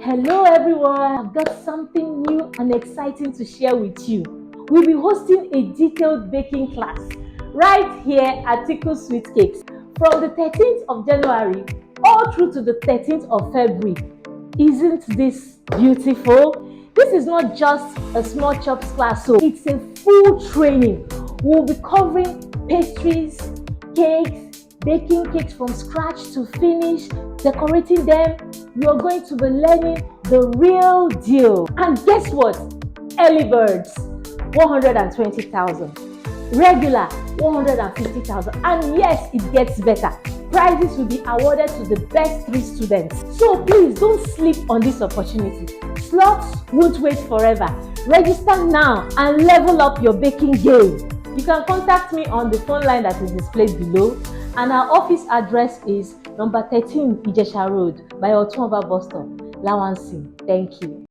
Hello everyone, I've got something new and exciting to share with you. We'll be hosting a detailed baking class right here at Tickles Sweet Cakes from the 13th of January all through to the 13th of February. Isn't this beautiful? This is not just a small chops class, so it's a full training. We'll be covering pastries, cakes, baking cakes from scratch to finish, decorating them. You're going to be learning the real deal. And guess what? Early birds, 120,000. Regular, 150,000. And yes, it gets better. Prizes will be awarded to the best 3 students. So please don't sleep on this opportunity. Slots won't wait forever. Register now and level up your baking game. You can contact me on the phone line that is displayed below, and our office address is number 13 Ijesha Road by Otun-Oba bus stop, Lawansi. Thank you.